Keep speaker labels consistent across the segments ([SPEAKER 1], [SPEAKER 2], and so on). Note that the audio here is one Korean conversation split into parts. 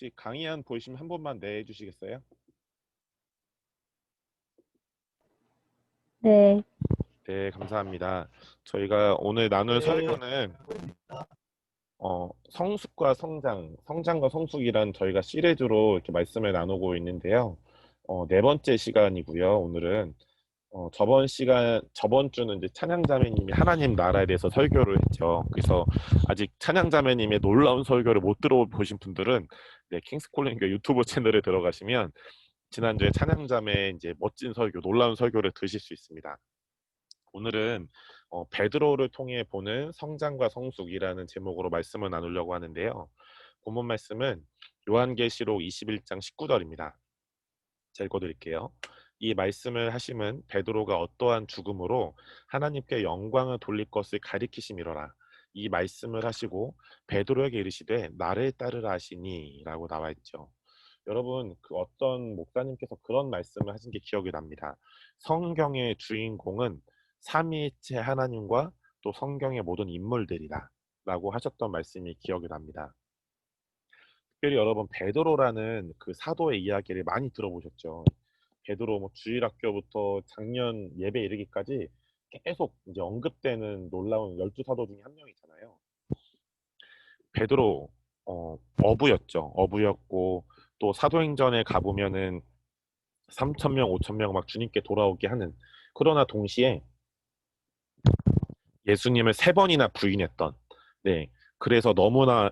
[SPEAKER 1] 혹시 강의안 보이시면 한 번만 내주시겠어요?
[SPEAKER 2] 네,
[SPEAKER 1] 네, 감사합니다. 저희가 오늘 나눌 설교는 성숙과 성장, 성장과 성숙이란 저희가 시리즈로 이렇게 말씀을 나누고 있는데요. 네 번째 시간이고요. 오늘은 저번 주는 이제 찬양자매님이 하나님 나라에 대해서 설교를 했죠. 그래서 아직 찬양자매님의 놀라운 설교를 못 들어보신 분들은 네, 킹스콜링교 유튜브 채널에 들어가시면 지난주에 찬양자매 이제 멋진 설교, 놀라운 설교를 들으실 수 있습니다. 오늘은 베드로를 통해 보는 성장과 성숙이라는 제목으로 말씀을 나누려고 하는데요. 본문 말씀은 요한계시록 21장 19절입니다. 제가 읽어드릴게요. 이 말씀을 하심은 베드로가 어떠한 죽음으로 하나님께 영광을 돌릴 것을 가리키심이로라. 이 말씀을 하시고 베드로에게 이르시되 나를 따르라 하시니 라고 나와 있죠. 여러분, 그 어떤 목사님께서 그런 말씀을 하신 게 기억이 납니다. 성경의 주인공은 삼위일체 하나님과 또 성경의 모든 인물들이다 라고 하셨던 말씀이 기억이 납니다. 특별히 여러분 베드로라는 그 사도의 이야기를 많이 들어보셨죠. 베드로 뭐 주일학교부터 작년 예배 이르기까지 계속 이제 언급되는 놀라운 열두 사도 중에 한 명이잖아요. 베드로 어부였죠. 어부였고 또 사도행전에 가보면은 3천 명, 5천 명 막 주님께 돌아오게 하는, 그러나 동시에 예수님을 세 번이나 부인했던, 네, 그래서 너무나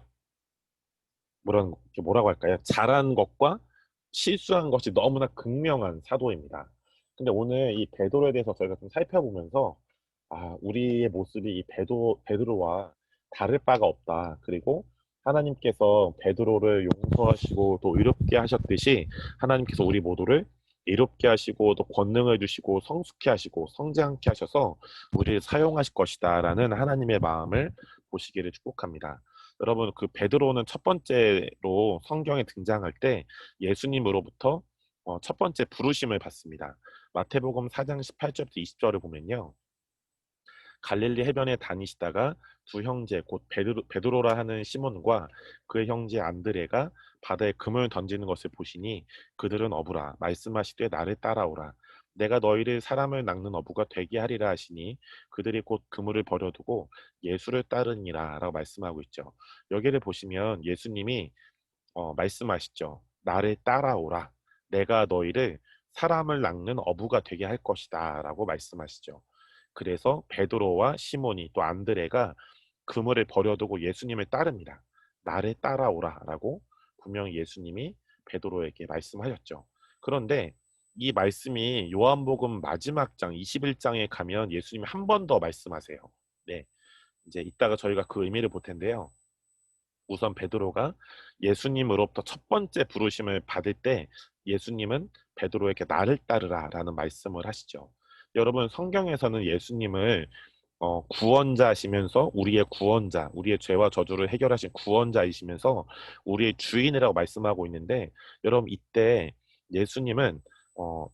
[SPEAKER 1] 뭐라고 할까요? 잘한 것과 실수한 것이 너무나 극명한 사도입니다. 근데 오늘 이 베드로에 대해서 저희가 좀 살펴보면서 우리의 모습이 이 베드로와 다를 바가 없다. 그리고 하나님께서 베드로를 용서하시고 또 의롭게 하셨듯이 하나님께서 우리 모두를 이롭게 하시고 또 권능을 주시고 성숙케 하시고 성장케 하셔서 우리를 사용하실 것이다라는 하나님의 마음을 보시기를 축복합니다. 여러분, 그 베드로는 첫 번째로 성경에 등장할 때 예수님으로부터 첫 번째 부르심을 받습니다. 마태복음 4장 18절부터 20절을 보면요. 갈릴리 해변에 다니시다가 두 형제 곧 베드로라 하는 시몬과 그의 형제 안드레가 바다에 금을 던지는 것을 보시니 그들은 어부라 말씀하시되 나를 따라오라 내가 너희를 사람을 낚는 어부가 되게 하리라 하시니 그들이 곧 그물을 버려두고 예수를 따르니라 라고 말씀하고 있죠. 여기를 보시면 예수님이 말씀하시죠. 나를 따라오라. 내가 너희를 사람을 낚는 어부가 되게 할 것이다 라고 말씀하시죠. 그래서 베드로와 시몬이 또 안드레가 그물을 버려두고 예수님을 따릅니다. 나를 따라오라 라고 분명히 예수님이 베드로에게 말씀하셨죠. 그런데 이 말씀이 요한복음 마지막 장 21장에 가면 예수님이 한 번 더 말씀하세요. 네, 이제 이따가 저희가 그 의미를 볼 텐데요. 우선 베드로가 예수님으로부터 첫 번째 부르심을 받을 때 예수님은 베드로에게 나를 따르라 라는 말씀을 하시죠. 여러분, 성경에서는 예수님을 구원자시면서 우리의 구원자, 우리의 죄와 저주를 해결하신 구원자이시면서 우리의 주인이라고 말씀하고 있는데, 여러분 이때 예수님은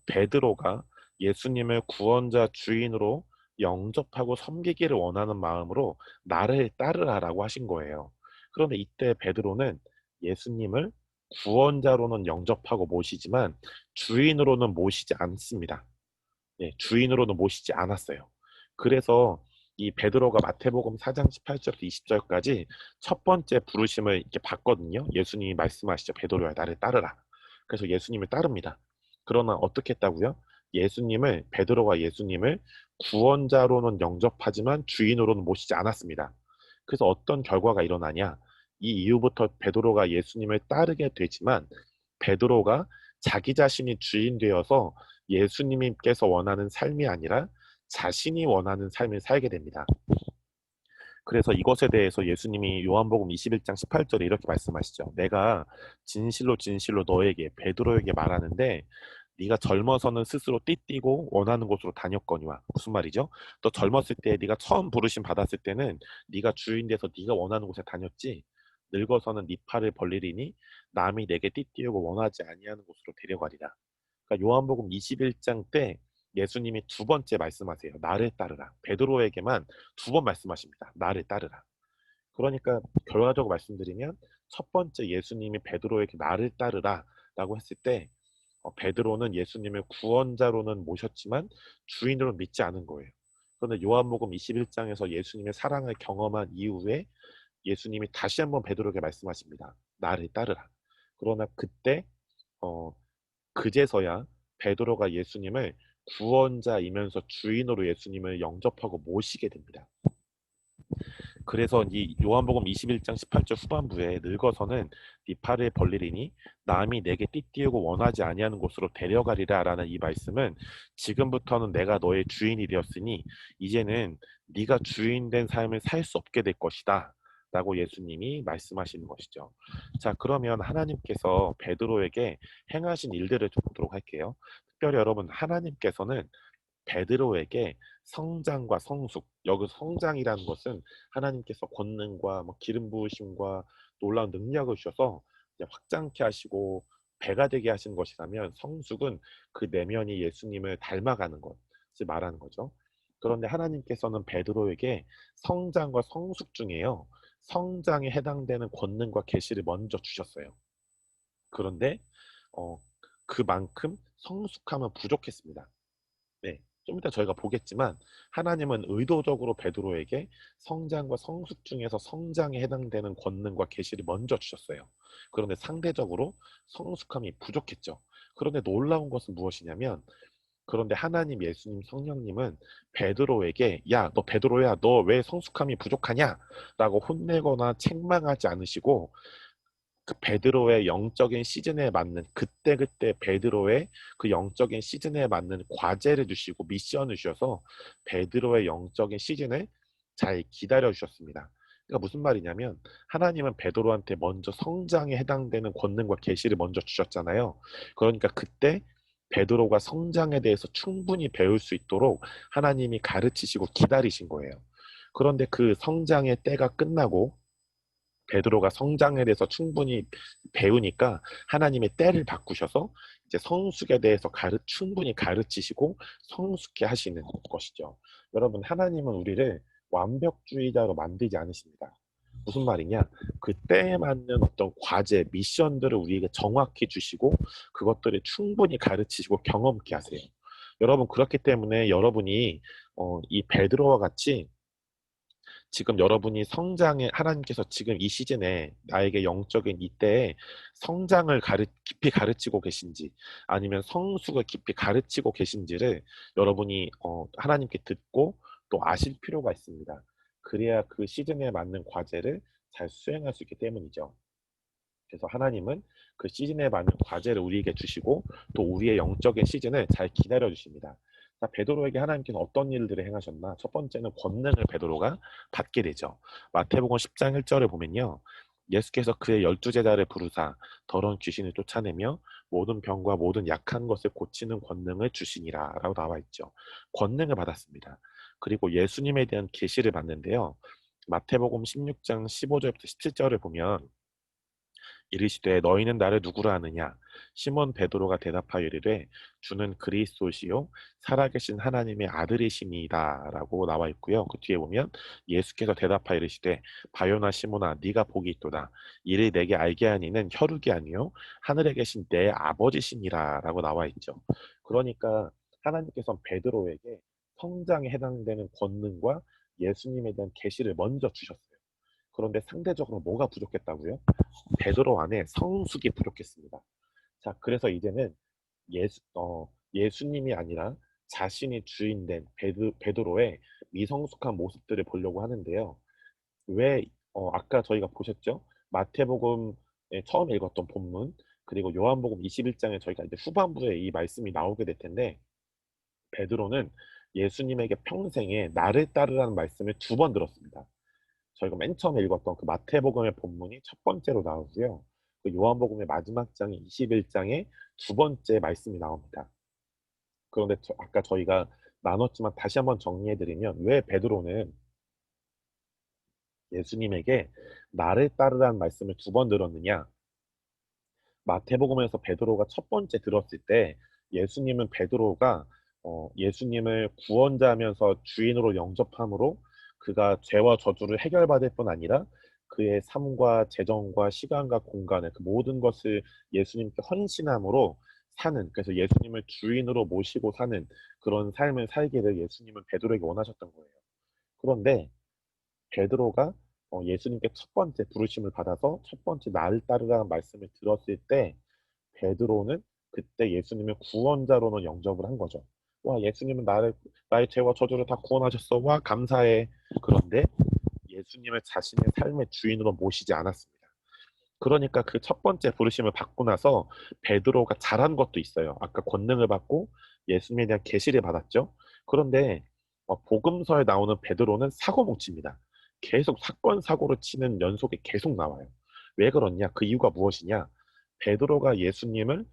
[SPEAKER 1] 베드로가 예수님을 구원자 주인으로 영접하고 섬기기를 원하는 마음으로 나를 따르라라고 하신 거예요. 그런데 이때 베드로는 예수님을 구원자로는 영접하고 모시지만 주인으로는 모시지 않습니다. 예, 주인으로는 모시지 않았어요. 그래서 이 베드로가 마태복음 4장 18절부터 20절까지 첫 번째 부르심을 이렇게 받거든요. 예수님이 말씀하시죠. 베드로야, 나를 따르라. 그래서 예수님을 따릅니다. 그러나 어떻게 했다고요? 베드로가 예수님을 구원자로는 영접하지만 주인으로는 모시지 않았습니다. 그래서 어떤 결과가 일어나냐? 이 이후부터 베드로가 예수님을 따르게 되지만 베드로가 자기 자신이 주인 되어서 예수님께서 원하는 삶이 아니라 자신이 원하는 삶을 살게 됩니다. 그래서 이것에 대해서 예수님이 요한복음 21장 18절에 이렇게 말씀하시죠. 내가 진실로 진실로 너에게 베드로에게 말하는데 네가 젊어서는 스스로 띠띠고 원하는 곳으로 다녔거니와. 무슨 말이죠? 너 젊었을 때 네가 처음 부르심 받았을 때는 네가 주인 돼서 네가 원하는 곳에 다녔지. 늙어서는 네 팔을 벌리리니 남이 내게 띠띠우고 원하지 아니하는 곳으로 데려가리라. 그러니까 요한복음 21장 때 예수님이 두 번째 말씀하세요. 나를 따르라. 베드로에게만 두 번 말씀하십니다. 나를 따르라. 그러니까 결과적으로 말씀드리면 첫 번째 예수님이 베드로에게 나를 따르라라고 했을 때 베드로는 예수님을 구원자로는 모셨지만 주인으로 믿지 않은 거예요. 그런데 요한복음 21장에서 예수님의 사랑을 경험한 이후에 예수님이 다시 한번 베드로에게 말씀하십니다. 나를 따르라. 그러나 그때 어, 그제서야 베드로가 예수님을 구원자이면서 주인으로 예수님을 영접하고 모시게 됩니다. 그래서 이 요한복음 21장 18절 후반부에 늙어서는 네 팔을 벌리리니 남이 내게 띠띠우고 원하지 아니하는 곳으로 데려가리라라는 이 말씀은 지금부터는 내가 너의 주인이 되었으니 이제는 네가 주인 된 삶을 살 수 없게 될 것이다. 라고 예수님이 말씀하시는 것이죠. 자, 그러면 하나님께서 베드로에게 행하신 일들을 좀 보도록 할게요. 특별히 여러분, 하나님께서는 베드로에게 성장과 성숙, 여기서 성장이라는 것은 하나님께서 권능과 뭐 기름 부으심과 놀라운 능력을 주셔서 이제 확장케 하시고 배가 되게 하신 것이라면, 성숙은 그 내면이 예수님을 닮아가는 것을 말하는 거죠. 그런데 하나님께서는 베드로에게 성장과 성숙 중에요, 성장에 해당되는 권능과 계시를 먼저 주셨어요. 그런데 어, 그만큼 성숙함은 부족했습니다. 네. 좀 이따 저희가 보겠지만 하나님은 의도적으로 베드로에게 성장과 성숙 중에서 성장에 해당되는 권능과 계시를 먼저 주셨어요. 그런데 상대적으로 성숙함이 부족했죠. 그런데 놀라운 것은 무엇이냐면, 그런데 하나님, 예수님, 성령님은 베드로에게 야, 너 베드로야, 너 왜 성숙함이 부족하냐? 라고 혼내거나 책망하지 않으시고 그 베드로의 영적인 시즌에 맞는, 그때그때 베드로의 그 영적인 시즌에 맞는 과제를 주시고 미션을 주셔서 베드로의 영적인 시즌을 잘 기다려 주셨습니다. 그러니까 무슨 말이냐면, 하나님은 베드로한테 먼저 성장에 해당되는 권능과 계시를 먼저 주셨잖아요. 그러니까 그때 베드로가 성장에 대해서 충분히 배울 수 있도록 하나님이 가르치시고 기다리신 거예요. 그런데 그 성장의 때가 끝나고 베드로가 성장에 대해서 충분히 배우니까 하나님의 때를 바꾸셔서 이제 성숙에 대해서 충분히 가르치시고 성숙해 하시는 것이죠. 여러분, 하나님은 우리를 완벽주의자로 만들지 않으십니다. 무슨 말이냐? 그 때에 맞는 어떤 과제, 미션들을 우리에게 정확히 주시고 그것들을 충분히 가르치시고 경험케 하세요. 여러분, 그렇기 때문에 여러분이 이 베드로와 같이 지금 여러분이 성장에, 하나님께서 지금 이 시즌에 나에게 영적인 이때에 성장을 깊이 가르치고 계신지 아니면 성숙을 깊이 가르치고 계신지를 여러분이 하나님께 듣고 또 아실 필요가 있습니다. 그래야 그 시즌에 맞는 과제를 잘 수행할 수 있기 때문이죠. 그래서 하나님은 그 시즌에 맞는 과제를 우리에게 주시고 또 우리의 영적인 시즌을 잘 기다려 주십니다. 자, 베드로에게 하나님께서 어떤 일들을 행하셨나? 첫 번째는 권능을 베드로가 받게 되죠. 마태복음 10장 1절을 보면요, 예수께서 그의 12제자를 부르사 더러운 귀신을 쫓아내며 모든 병과 모든 약한 것을 고치는 권능을 주시니라 라고 나와 있죠. 권능을 받았습니다. 그리고 예수님에 대한 계시를 받는데요, 마태복음 16장 15절부터 17절을 보면 이르시되 너희는 나를 누구라 하느냐? 시몬 베드로가 대답하여 이르되 주는 그리스도시요 살아계신 하나님의 아들이시니이다라고 나와 있고요. 그 뒤에 보면 예수께서 대답하여 이르시되 바요나 시몬아 네가 복이 있도다. 이를 내게 알게 하니는 혈육이 아니요 하늘에 계신 내 아버지시니라라고 나와 있죠. 그러니까 하나님께서 베드로에게 성장에 해당되는 권능과 예수님에 대한 계시를 먼저 주셨어요. 그런데 상대적으로 뭐가 부족했다고요? 베드로 안에 성숙이 부족했습니다. 자, 그래서 이제는 예수님이 아니라 자신이 주인된 베드로의 미성숙한 모습들을 보려고 하는데요. 왜, 아까 저희가 보셨죠? 마태복음에 처음 읽었던 본문, 그리고 요한복음 21장에 저희가 이제 후반부에 이 말씀이 나오게 될 텐데, 베드로는 예수님에게 평생에 나를 따르라는 말씀을 두 번 들었습니다. 저희가 맨 처음에 읽었던 그 마태복음의 본문이 첫 번째로 나오고요. 그 요한복음의 마지막 장이 21장에 두 번째 말씀이 나옵니다. 그런데 아까 저희가 나눴지만 다시 한번 정리해드리면, 왜 베드로는 예수님에게 나를 따르라는 말씀을 두 번 들었느냐? 마태복음에서 베드로가 첫 번째 들었을 때 예수님은 베드로가 예수님을 구원자면서 주인으로 영접함으로 그가 죄와 저주를 해결받을 뿐 아니라 그의 삶과 재정과 시간과 공간을 그 모든 것을 예수님께 헌신함으로 사는, 그래서 예수님을 주인으로 모시고 사는 그런 삶을 살기를 예수님은 베드로에게 원하셨던 거예요. 그런데 베드로가 예수님께 첫 번째 부르심을 받아서 첫 번째 나를 따르라는 말씀을 들었을 때 베드로는 그때 예수님을 구원자로는 영접을 한 거죠. 와, 예수님은 나의 죄와 저주를 다 구원하셨어. 와, 감사해. 그런데 예수님을 자신의 삶의 주인으로 모시지 않았습니다. 그러니까 그 첫 번째 부르심을 받고 나서 베드로가 잘한 것도 있어요. 아까 권능을 받고 예수님에 대한 계시를 받았죠. 그런데 복음서에 나오는 베드로는 사고 못 칩니다. 계속 사건 사고를 치는 연속에 계속 나와요. 왜 그렇냐? 그 이유가 무엇이냐? 베드로가 예수님을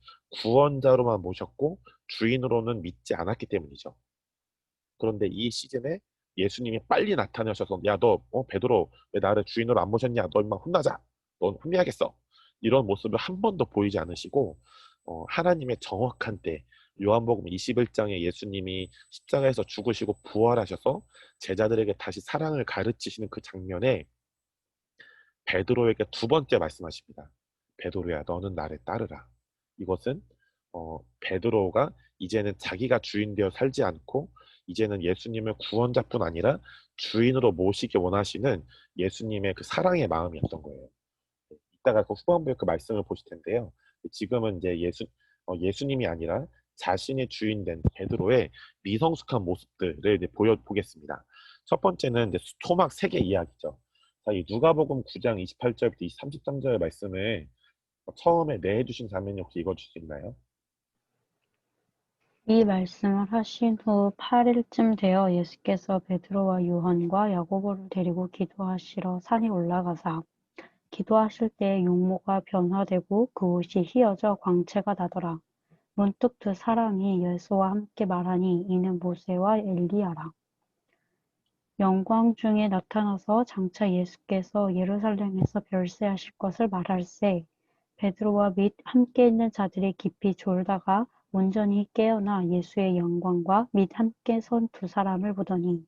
[SPEAKER 1] 구원자로만 모셨고 주인으로는 믿지 않았기 때문이죠. 그런데 이 시즌에 예수님이 빨리 나타나셔서 야, 너 베드로 왜 나를 주인으로 안 모셨냐? 너 임마 혼나자. 넌 혼내야겠어. 이런 모습을 한 번도 보이지 않으시고 하나님의 정확한 때 요한복음 21장에 예수님이 십자가에서 죽으시고 부활하셔서 제자들에게 다시 사랑을 가르치시는 그 장면에 베드로에게 두 번째 말씀하십니다. 베드로야, 너는 나를 따르라. 이것은 베드로가 이제는 자기가 주인 되어 살지 않고 이제는 예수님을 구원자뿐 아니라 주인으로 모시기 원하시는 예수님의 그 사랑의 마음이었던 거예요. 이따가 그 후반부에 그 말씀을 보실 텐데요. 지금은 이제 예수님이 아니라 자신의 주인 된 베드로의 미성숙한 모습들을 이제 보겠습니다. 첫 번째는 이제 토막 세계 이야기죠. 자, 이 누가복음 9장 28절부터 33절 말씀을 처음에 내해 주신 장면이 혹시 읽어 주실 수 있나요?
[SPEAKER 2] 이 말씀을 하신 후 8일쯤 되어 예수께서 베드로와 요한과 야고보를 데리고 기도하시러 산에 올라가사 기도하실 때에 용모가 변화되고 그 옷이 휘어져 광채가 나더라. 문득 두 사람이 예수와 함께 말하니 이는 모세와 엘리야라. 영광 중에 나타나서 장차 예수께서 예루살렘에서 별세하실 것을 말할세. 베드로와 및 함께 있는 자들이 깊이 졸다가 온전히 깨어나 예수의 영광과 및 함께 선 두 사람을 보더니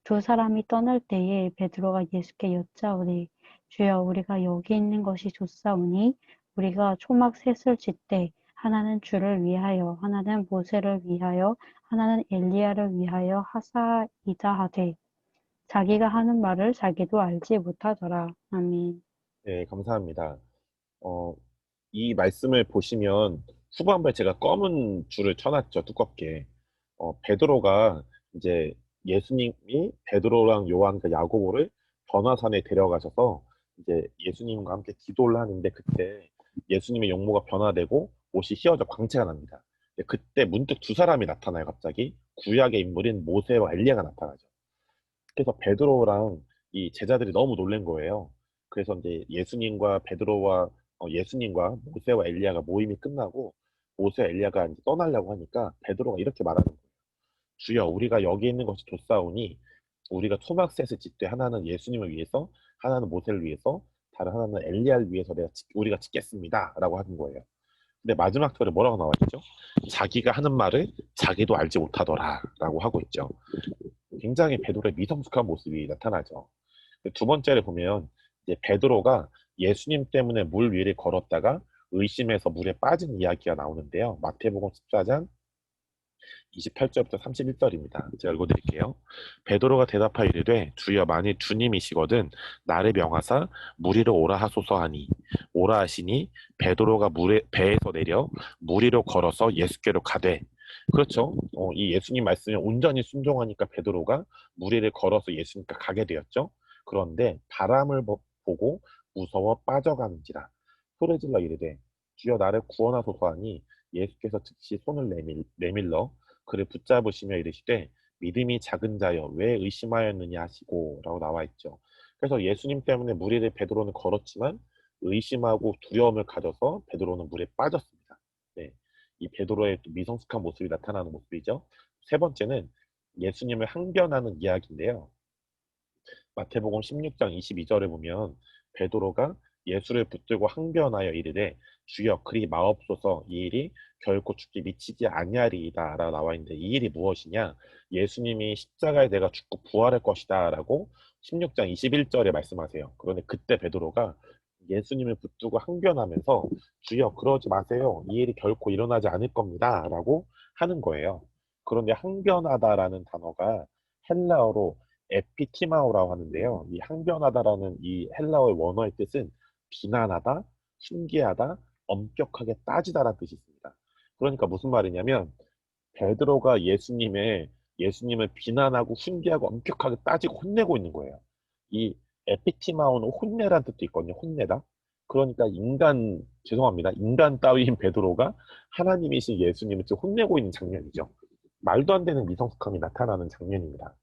[SPEAKER 2] 두 사람이 떠날 때에 베드로가 예수께 여짜오되 주여 우리가 여기 있는 것이 좋사오니 우리가 초막 셋을 짓되 하나는 주를 위하여 하나는 모세를 위하여 하나는 엘리야를 위하여 하사이다 하되 자기가 하는 말을 자기도 알지 못하더라. 아멘.
[SPEAKER 1] 네, 감사합니다. 어, 이 말씀을 보시면 후반부에 제가 검은 줄을 쳐놨죠, 두껍게. 베드로가 이제 예수님이 베드로랑 요한과 야고보를 변화산에 데려가셔서 이제 예수님과 함께 기도를 하는데 그때 예수님의 용모가 변화되고 옷이 휘어져 광채가 납니다. 근데 그때 문득 두 사람이 나타나요, 갑자기. 구약의 인물인 모세와 엘리야가 나타나죠. 그래서 베드로랑 이 제자들이 너무 놀란 거예요. 그래서 이제 예수님과 모세와 엘리야가 모임이 끝나고 모세와 엘리야가 이제 떠나려고 하니까 베드로가 이렇게 말하는 거예요. 주여, 우리가 여기 있는 것이 좋사오니 우리가 초막셋을 짓되 하나는 예수님을 위해서, 하나는 모세를 위해서, 다른 하나는 엘리야를 위해서 우리가 짓겠습니다라고 하는 거예요. 근데 마지막 절에 뭐라고 나와 있죠? 자기가 하는 말을 자기도 알지 못하더라라고 하고 있죠. 굉장히 베드로의 미성숙한 모습이 나타나죠. 두 번째를 보면 이제 베드로가 예수님 때문에 물 위를 걸었다가 의심해서 물에 빠진 이야기가 나오는데요. 마태복음 14장 28절부터 31절입니다. 제가 읽어드릴게요. 베드로가 대답하여 이르되 주여 만일 주님이시거든 나를 명하사 물 위로 오라 하소서 하니 오라 하시니 베드로가 배에서 내려 물 위로 걸어서 예수께로 가되 그렇죠. 이 예수님 말씀에 온전히 순종하니까 베드로가 물 위를 걸어서 예수님께 가게 되었죠. 그런데 바람을 보고 무서워 빠져가는지라 소리질러 이르되 주여 나를 구원하소서 하니 예수께서 즉시 손을 내밀러 그를 붙잡으시며 이르시되 믿음이 작은 자여 왜 의심하였느냐 하시고 라고 나와 있죠. 그래서 예수님 때문에 무리를 베드로는 걸었지만 의심하고 두려움을 가져서 베드로는 물에 빠졌습니다. 네. 이 베드로의 미성숙한 모습이 나타나는 모습이죠. 세 번째는 예수님을 항변하는 이야기인데요. 마태복음 16장 22절에 보면 베드로가 예수를 붙들고 항변하여 이르되 주여 그리 마옵소서 이 일이 결코 죽기 미치지 아니하리이다 라고 나와 있는데 이 일이 무엇이냐? 예수님이 십자가에 내가 죽고 부활할 것이다 라고 16장 21절에 말씀하세요. 그런데 그때 베드로가 예수님을 붙들고 항변하면서 주여 그러지 마세요. 이 일이 결코 일어나지 않을 겁니다 라고 하는 거예요. 그런데 항변하다라는 단어가 헬라어로 에피티마오라고 하는데요. 이 항변하다라는 이 헬라어의 원어의 뜻은 비난하다, 훈계하다, 엄격하게 따지다라는 뜻이 있습니다. 그러니까 무슨 말이냐면 베드로가 예수님을 비난하고 훈계하고 엄격하게 따지고 혼내고 있는 거예요. 이 에피티마오는 혼내라는 뜻도 있거든요. 혼내다. 그러니까 죄송합니다. 인간 따위인 베드로가 하나님이신 예수님을 지금 혼내고 있는 장면이죠. 말도 안 되는 미성숙함이 나타나는 장면입니다.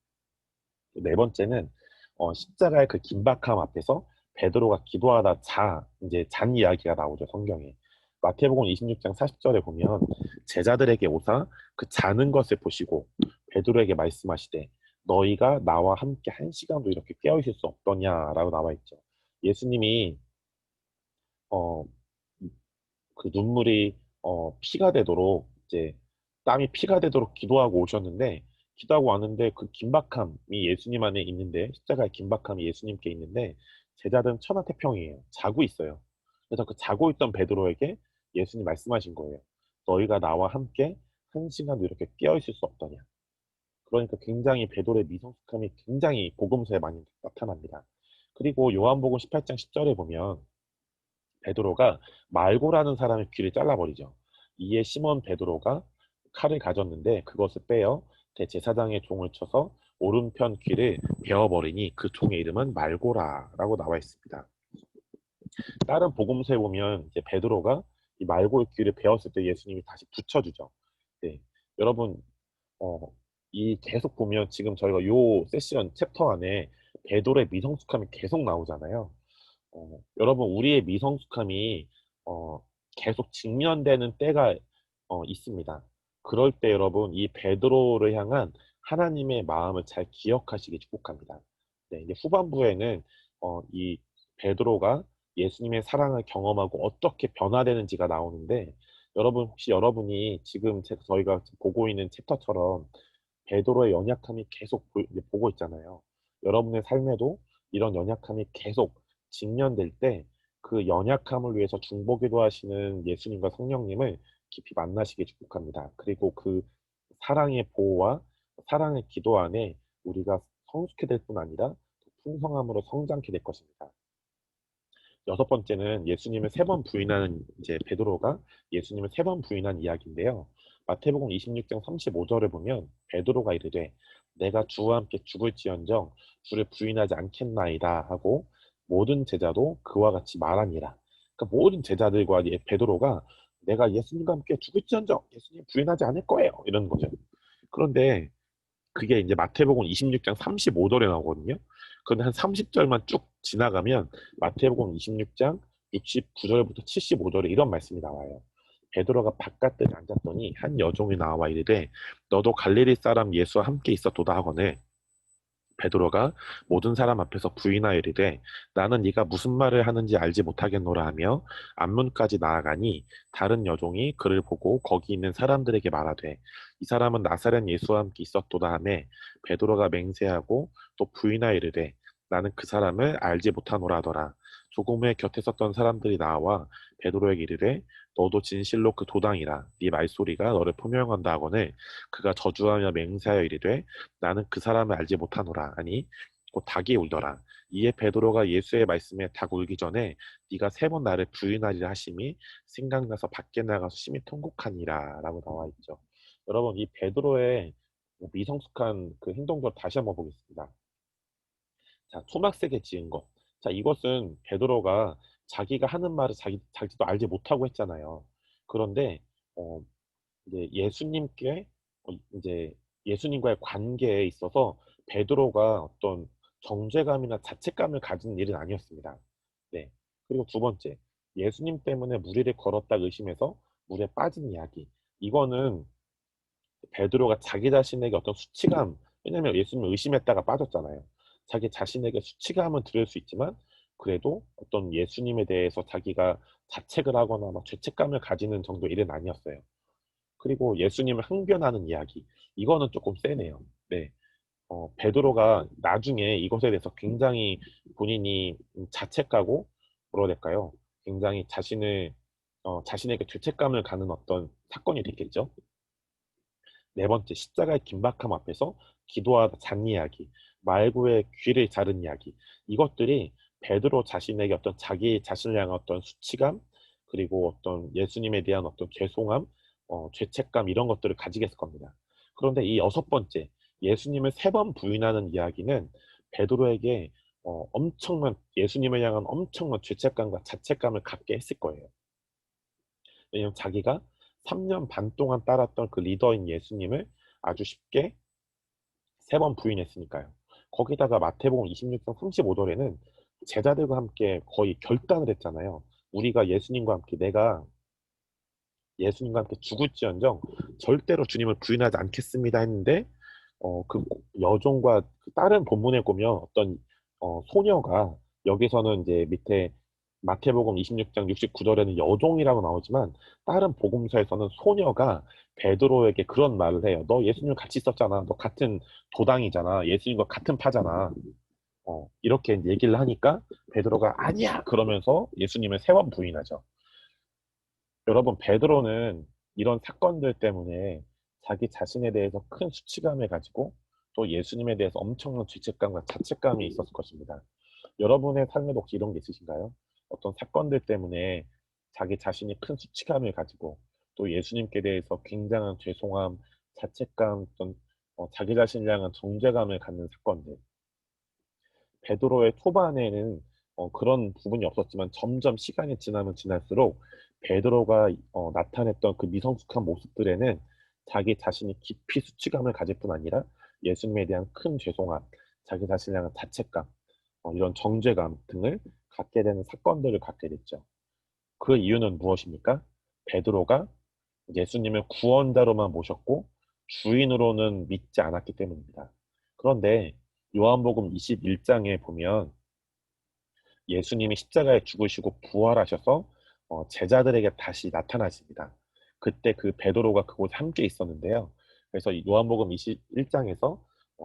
[SPEAKER 1] 네 번째는 십자가의 그 긴박함 앞에서 베드로가 기도하다 이제 잔 이야기가 나오죠, 성경에. 마태복음 26장 40절에 보면 제자들에게 오사 그 자는 것을 보시고 베드로에게 말씀하시되 너희가 나와 함께 한 시간도 이렇게 깨어 있을 수 없더냐라고 나와 있죠. 예수님이 어, 그 눈물이 피가 되도록 이제 땀이 피가 되도록 기도하고 오셨는데 기도하고 왔는데 그 긴박함이 예수님 안에 있는데 십자가의 긴박함이 예수님께 있는데 제자들은 천하태평이에요. 자고 있어요. 그래서 그 자고 있던 베드로에게 예수님 말씀하신 거예요. 너희가 나와 함께 한 시간도 이렇게 깨어 있을 수 없더냐. 그러니까 굉장히 베드로의 미성숙함이 굉장히 복음서에 많이 나타납니다. 그리고 요한복음 18장 10절에 보면 베드로가 말고라는 사람의 귀를 잘라버리죠. 이에 시몬 베드로가 칼을 가졌는데 그것을 빼어 대제사장의 종을 쳐서 오른편 귀를 베어버리니 그 종의 이름은 말고라라고 나와 있습니다. 다른 복음서에 보면 이제 베드로가 이 말고의 귀를 베었을 때 예수님이 다시 붙여주죠. 네. 여러분 어, 이 계속 보면 지금 저희가 요 세션 챕터 안에 베드로의 미성숙함이 계속 나오잖아요. 여러분, 우리의 미성숙함이 어, 계속 직면되는 때가 있습니다. 그럴 때 여러분, 이 베드로를 향한 하나님의 마음을 잘 기억하시기 축복합니다. 네, 이제 후반부에는 이 베드로가 예수님의 사랑을 경험하고 어떻게 변화되는지가 나오는데, 여러분, 혹시 여러분이 지금 저희가 보고 있는 챕터처럼 베드로의 연약함이 계속 이제 보고 있잖아요. 여러분의 삶에도 이런 연약함이 계속 직면될 때 그 연약함을 위해서 중보기도 하시는 예수님과 성령님을 깊이 만나시길 축복합니다. 그리고 그 사랑의 보호와 사랑의 기도 안에 우리가 성숙해 될 뿐 아니라 풍성함으로 성장케 될 것입니다. 여섯 번째는 예수님을 세 번 부인하는 이제 베드로가 예수님을 세 번 부인한 이야기인데요. 마태복음 26장 35절을 보면 베드로가 이르되 내가 주와 함께 죽을지언정 주를 부인하지 않겠나이다 하고 모든 제자도 그와 같이 말하니라. 그러니까 모든 제자들과 베드로가 내가 예수님과 함께 죽을지언정 예수님 부인하지 않을 거예요. 이런 거죠. 그런데 그게 이제 마태복음 26장 35절에 나오거든요. 그런데 한 30절만 쭉 지나가면 마태복음 26장 69절부터 75절에 이런 말씀이 나와요. 베드로가 바깥에 앉았더니 한 여종이 나와 이르되 너도 갈릴리 사람 예수와 함께 있었도다 하거늘 베드로가 모든 사람 앞에서 부인하여 이르되 나는 네가 무슨 말을 하는지 알지 못하겠노라 하며 앞문까지 나아가니 다른 여종이 그를 보고 거기 있는 사람들에게 말하되 이 사람은 나사렛 예수와 함께 있었도다 하며 베드로가 맹세하고 또 부인하여 이르되 나는 그 사람을 알지 못하노라 하더라. 조금 후에 곁에 섰던 사람들이 나와 베드로에게 이르되 너도 진실로 그 도당이라 네 말소리가 너를 표명한다 하거늘 그가 저주하며 맹세하여 이르되 나는 그 사람을 알지 못하노라. 아니 곧 닭이 울더라. 이에 베드로가 예수의 말씀에 닭 울기 전에 네가 세 번 나를 부인하리라 하심이 생각나서 밖에 나가서 심히 통곡하니라 라고 나와 있죠. 여러분 이 베드로의 미성숙한 그 행동들 다시 한번 보겠습니다. 자, 초막색에 지은 것. 자, 이것은 베드로가 자기가 하는 말을 자기도 알지 못하고 했잖아요. 그런데 어, 이제 이제 예수님과의 관계에 있어서 베드로가 어떤 정죄감이나 자책감을 가진 일은 아니었습니다. 네. 그리고 두 번째, 예수님 때문에 무리를 걸었다 의심해서 물에 빠진 이야기. 이거는 베드로가 자기 자신에게 어떤 수치감, 왜냐면 예수님을 의심했다가 빠졌잖아요. 자기 자신에게 수치감은 들을 수 있지만 그래도 어떤 예수님에 대해서 자기가 자책을 하거나 막 죄책감을 가지는 정도 일은 아니었어요. 그리고 예수님을 항변하는 이야기. 이거는 조금 세네요. 네. 베드로가 나중에 이것에 대해서 굉장히 본인이 자책하고 뭐라 해야 될까요? 굉장히 자신에게 죄책감을 가는 어떤 사건이 됐겠죠. 네 번째, 십자가의 긴박함 앞에서 기도하다 잔 이야기, 말구의 귀를 자른 이야기. 이것들이 베드로 자신에게 어떤 자기 자신을 향한 어떤 수치감, 그리고 어떤 예수님에 대한 어떤 죄송함, 죄책감 이런 것들을 가지게 했을 겁니다. 그런데 이 여섯 번째, 예수님을 세 번 부인하는 이야기는 베드로에게 엄청난 예수님을 향한 엄청난 죄책감과 자책감을 갖게 했을 거예요. 왜냐면 자기가 3년 반 동안 따랐던 그 리더인 예수님을 아주 쉽게 세 번 부인했으니까요. 거기다가 마태복음 26장 35절에는 제자들과 함께 거의 결단을 했잖아요. 우리가 예수님과 함께 내가 예수님과 함께 죽을지언정 절대로 주님을 부인하지 않겠습니다 했는데 그 여종과 그 다른 본문에 보면 어떤 소녀가 여기서는 이제 밑에 마태복음 26장 69절에는 여종이라고 나오지만 다른 복음서에서는 소녀가 베드로에게 그런 말을 해요. 너 예수님 같이 있었잖아. 너 같은 도당이잖아. 예수님과 같은 파잖아. 이렇게 얘기를 하니까 베드로가 아니야 그러면서 예수님을 세 번 부인하죠. 여러분, 베드로는 이런 사건들 때문에 자기 자신에 대해서 큰 수치감을 가지고 또 예수님에 대해서 엄청난 죄책감과 자책감이 있었을 것입니다. 여러분의 삶에도 혹시 이런 게 있으신가요? 어떤 사건들 때문에 자기 자신이 큰 수치감을 가지고 또 예수님께 대해서 굉장한 죄송함, 자책감, 어떤 자기 자신을 향한 정죄감을 갖는 사건들. 베드로의 초반에는 그런 부분이 없었지만 점점 시간이 지나면 지날수록 베드로가 나타냈던 그 미성숙한 모습들에는 자기 자신이 깊이 수치감을 가질 뿐 아니라 예수님에 대한 큰 죄송함, 자기 자신에 대한 자책감, 이런 정죄감 등을 갖게 되는 사건들을 갖게 됐죠. 그 이유는 무엇입니까? 베드로가 예수님을 구원자로만 모셨고 주인으로는 믿지 않았기 때문입니다. 그런데 요한복음 21장에 보면 예수님이 십자가에 죽으시고 부활하셔서 제자들에게 다시 나타나십니다. 그때 그 베드로가 그곳에 함께 있었는데요. 그래서 이 요한복음 21장에서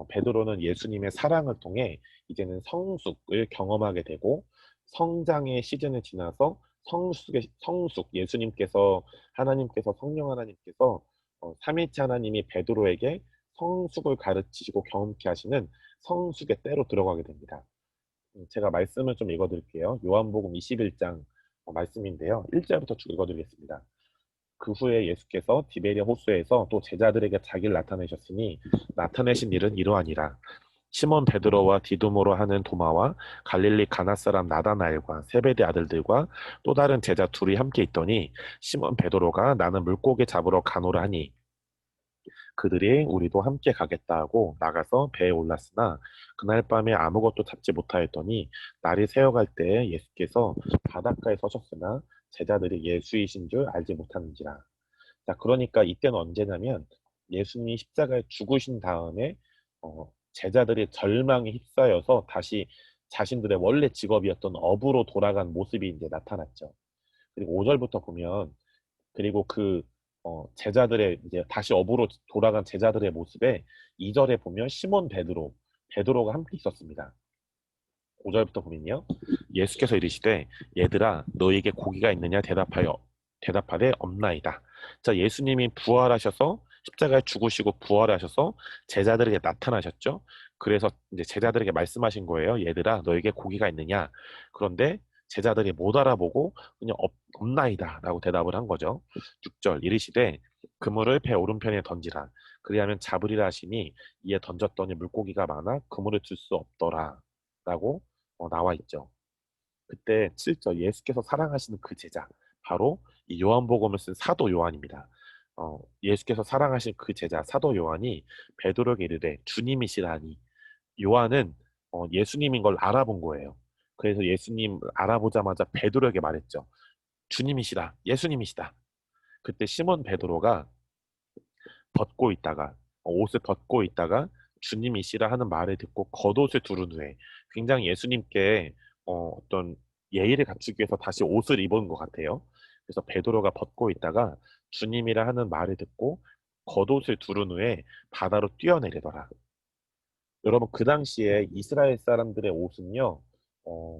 [SPEAKER 1] 베드로는 예수님의 사랑을 통해 이제는 성숙을 경험하게 되고 성장의 시즌을 지나서 성숙 예수님께서 하나님께서 성령 하나님께서 삼위일체 하나님이 베드로에게 성숙을 가르치시고 경험케 하시는 성숙의 때로 들어가게 됩니다. 제가 말씀을 좀 읽어드릴게요. 요한복음 21장 말씀인데요. 1절부터 쭉 읽어드리겠습니다. 그 후에 예수께서 디베리아 호수에서 또 제자들에게 자기를 나타내셨으니 나타내신 일은 이러하니라. 시몬 베드로와 디두모로 하는 도마와 갈릴리 가나 사람 나다나엘과 세베대 아들들과 또 다른 제자 둘이 함께 있더니 시몬 베드로가 나는 물고기 잡으러 가노라 하니 그들이 우리도 함께 가겠다 하고 나가서 배에 올랐으나 그날 밤에 아무것도 잡지 못하였더니 날이 새어갈 때에 예수께서 바닷가에 서셨으나 제자들이 예수이신 줄 알지 못하는지라. 자, 그러니까 이때는 언제냐면 예수님이 십자가에 죽으신 다음에 제자들이 절망에 휩싸여서 다시 자신들의 원래 직업이었던 어부로 돌아간 모습이 이제 나타났죠. 그리고 5절부터 보면 그리고 그 제자들의 이제 다시 업으로 돌아간 제자들의 모습에 2절에 보면 시몬 베드로가 함께 있었습니다. 5절부터 보면요. 예수께서 이르시되 얘들아 너희에게 고기가 있느냐 대답하되 없나이다. 자, 예수님이 부활하셔서 십자가에 죽으시고 부활하셔서 제자들에게 나타나셨죠. 그래서 이제 제자들에게 말씀하신 거예요. 얘들아 너에게 고기가 있느냐. 그런데 제자들이 못 알아보고 그냥 없나이다라고 대답을 한 거죠. 6절 이르시되 그물을 배 오른편에 던지라. 그리하면 잡으리라 하시니 이에 던졌더니 물고기가 많아 그물을 들 수 없더라. 라고 나와 있죠. 그때 7절 예수께서 사랑하시는 그 제자 바로 이 요한복음을 쓴 사도 요한입니다. 예수께서 사랑하신 그 제자 사도 요한이 베드로에게 이르되 주님이시라 하니 요한은 예수님인 걸 알아본 거예요. 그래서 예수님 알아보자마자 베드로에게 말했죠. 주님이시다. 예수님이시다. 그때 시몬 베드로가 옷을 벗고 있다가 주님이시라 하는 말을 듣고 겉옷을 두른 후에 굉장히 예수님께 어떤 예의를 갖추기 위해서 다시 옷을 입은 것 같아요. 그래서 베드로가 벗고 있다가 주님이라 하는 말을 듣고 겉옷을 두른 후에 바다로 뛰어내리더라. 여러분, 그 당시에 이스라엘 사람들의 옷은요,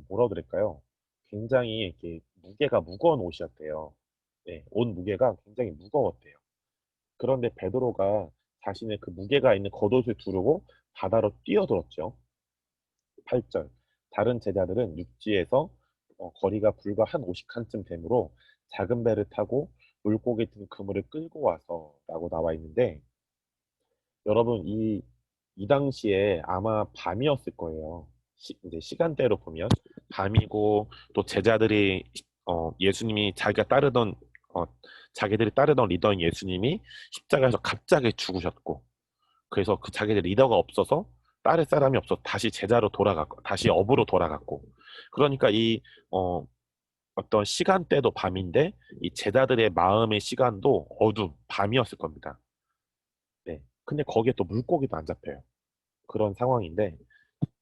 [SPEAKER 1] 뭐라고 그럴까요? 굉장히 이렇게 무게가 무거운 옷이었대요. 네, 옷 무게가 굉장히 무거웠대요. 그런데 베드로가 자신의 그 무게가 있는 겉옷을 두르고 바다로 뛰어들었죠. 8절. 다른 제자들은 육지에서 거리가 불과 한 50칸쯤 되므로 작은 배를 타고 물고기 든 그물을 끌고 와서라고 나와 있는데, 여러분, 이 당시에 아마 밤이었을 거예요. 이제 시간대로 보면 밤이고, 또 제자들이 예수님이 어, 자기들이 따르던 리더인 예수님이 십자가에서 갑자기 죽으셨고, 그래서 그 자기들 리더가 없어서 따를 사람이 없어 다시 제자로 돌아갔고, 다시 업으로 돌아갔고, 그러니까 어, 어떤 시간대도 밤인데 이 제자들의 마음의 시간도 밤이었을 겁니다. 네. 근데 거기에 또 물고기도 안 잡혀요. 그런 상황인데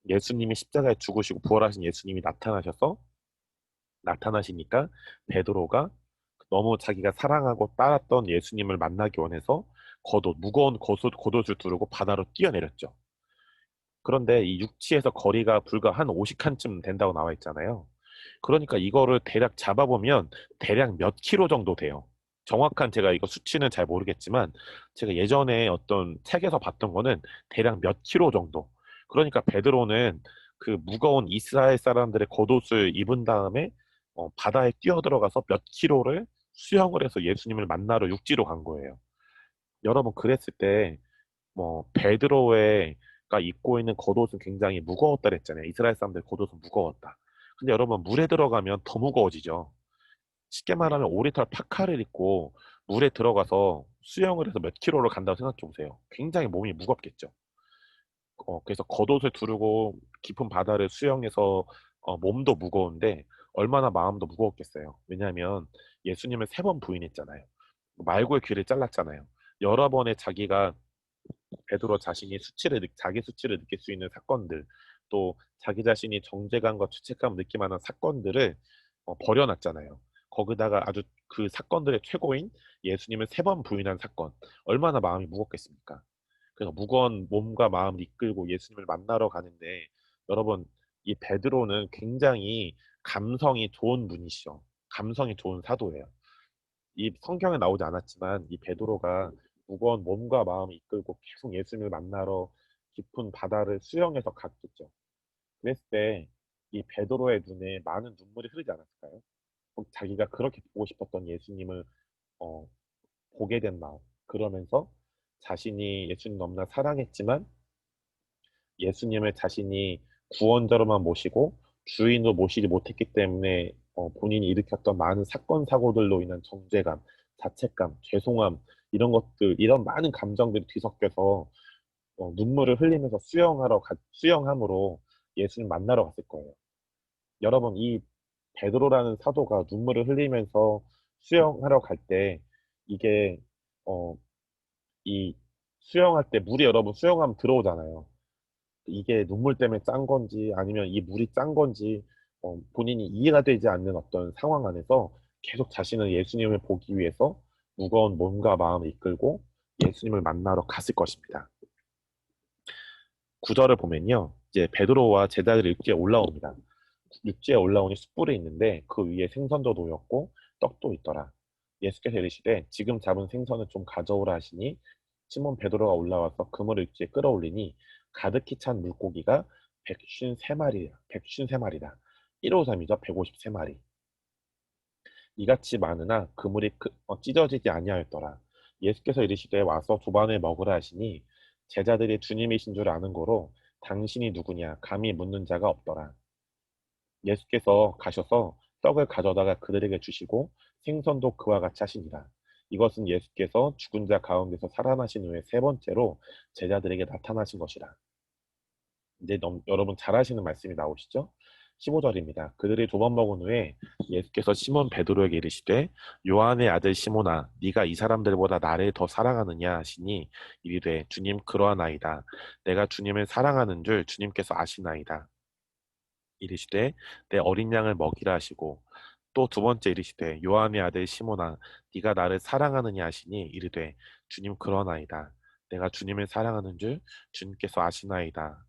[SPEAKER 1] 예수님이 십자가에 죽으시고 부활하신 예수님이 나타나시니까 베드로가 너무 자기가 사랑하고 따랐던 예수님을 만나기 원해서 무거운 겉옷을 두르고 바다로 뛰어내렸죠. 그런데 이 육지에서 거리가 불과 한 50칸쯤 된다고 나와 있잖아요. 그러니까 이거를 대략 잡아보면 대략 몇 킬로 정도 돼요. 정확한 제가 이거 수치는 잘 모르겠지만 제가 예전에 어떤 책에서 봤던 거는 대략 몇 킬로 정도. 그러니까 베드로는 그 무거운 이스라엘 사람들의 겉옷을 입은 다음에 바다에 뛰어들어가서 몇 킬로를 수영을 해서 예수님을 만나러 육지로 간 거예요. 여러분, 그랬을 때 베드로가 입고 있는 겉옷은 굉장히 무거웠다 그랬잖아요. 이스라엘 사람들 겉옷은 무거웠다. 근데 여러분, 물에 들어가면 더 무거워지죠. 쉽게 말하면 오리털 파카를 입고 물에 들어가서 수영을 해서 몇 킬로를 간다고 생각해 보세요. 굉장히 몸이 무겁겠죠. 그래서 겉옷을 두르고 깊은 바다를 수영해서 몸도 무거운데 얼마나 마음도 무거웠겠어요. 왜냐하면 예수님을 3번 부인했잖아요. 말고의 귀를 잘랐잖아요. 여러 번의 자기가 베드로 자신이 자기 수치를 느낄 수 있는 사건들, 또 자기 자신이 정죄감과 죄책감을 느낄 만한 사건들을 버려놨잖아요. 거기다가 아주 그 사건들의 최고인 예수님을 3번 부인한 사건, 얼마나 마음이 무겁겠습니까? 그래서 무거운 몸과 마음을 이끌고 예수님을 만나러 가는데, 여러분, 이 베드로는 굉장히 감성이 좋은 분이시죠. 감성이 좋은 사도예요. 이 성경에 나오지 않았지만 이 베드로가 무거운 몸과 마음을 이끌고 계속 예수님을 만나러 깊은 바다를 수영해서 갔겠죠. 그랬을 때 이 베드로의 눈에 많은 눈물이 흐르지 않았을까요? 꼭 자기가 그렇게 보고 싶었던 예수님을 어, 보게 된 마음. 그러면서 자신이 예수님 너무나 사랑했지만 예수님을 자신이 구원자로만 모시고 주인으로 모시지 못했기 때문에 본인이 일으켰던 많은 사건 사고들로 인한 정죄감, 자책감, 죄송함, 이런 것들, 이런 많은 감정들이 뒤섞여서 눈물을 흘리면서 수영함으로 예수님 만나러 갔을 거예요. 여러분, 이 베드로라는 사도가 눈물을 흘리면서 수영하러 갈 때 이게 어, 이 수영할 때 물이, 여러분, 수영하면 들어오잖아요. 이게 눈물 때문에 짠 건지 아니면 이 물이 짠 건지 본인이 이해가 되지 않는 어떤 상황 안에서 계속 자신은 예수님을 보기 위해서 무거운 몸과 마음을 이끌고 예수님을 만나러 갔을 것입니다. 구절을 보면요. 이제 베드로와 제자들이 육지에 올라옵니다. 육지에 올라오니 숯불이 있는데 그 위에 생선도 놓였고 떡도 있더라. 예수께서 이르시되 지금 잡은 생선을 좀 가져오라 하시니 시몬 베드로가 올라와서 그물을 육지에 끌어올리니 가득히 찬 물고기가 153마리다. 153이죠. 153마리. 이같이 많으나 그물이 찢어지지 아니하였더라. 예수께서 이르시되 와서 두반을 먹으라 하시니 제자들이 주님이신 줄 아는 고로 당신이 누구냐 감히 묻는 자가 없더라. 예수께서 가셔서 떡을 가져다가 그들에게 주시고 생선도 그와 같이 하시니라. 이것은 예수께서 죽은 자 가운데서 살아나신 후에 3번째로 제자들에게 나타나신 것이라. 이제 여러분 잘 아시는 말씀이 나오시죠? 15절입니다. 그들이 2번 먹은 후에 예수께서 시몬 베드로에게 이르시되 요한의 아들 시몬아 네가 이 사람들보다 나를 더 사랑하느냐 하시니 이르되 주님 그러하나이다. 내가 주님을 사랑하는 줄 주님께서 아시나이다. 이르시되 내 어린 양을 먹이라 하시고 또 두 번째 이르시되 요한의 아들 시몬아 네가 나를 사랑하느냐 하시니 이르되 주님 그러나이다. 내가 주님을 사랑하는 줄 주님께서 아시나이다.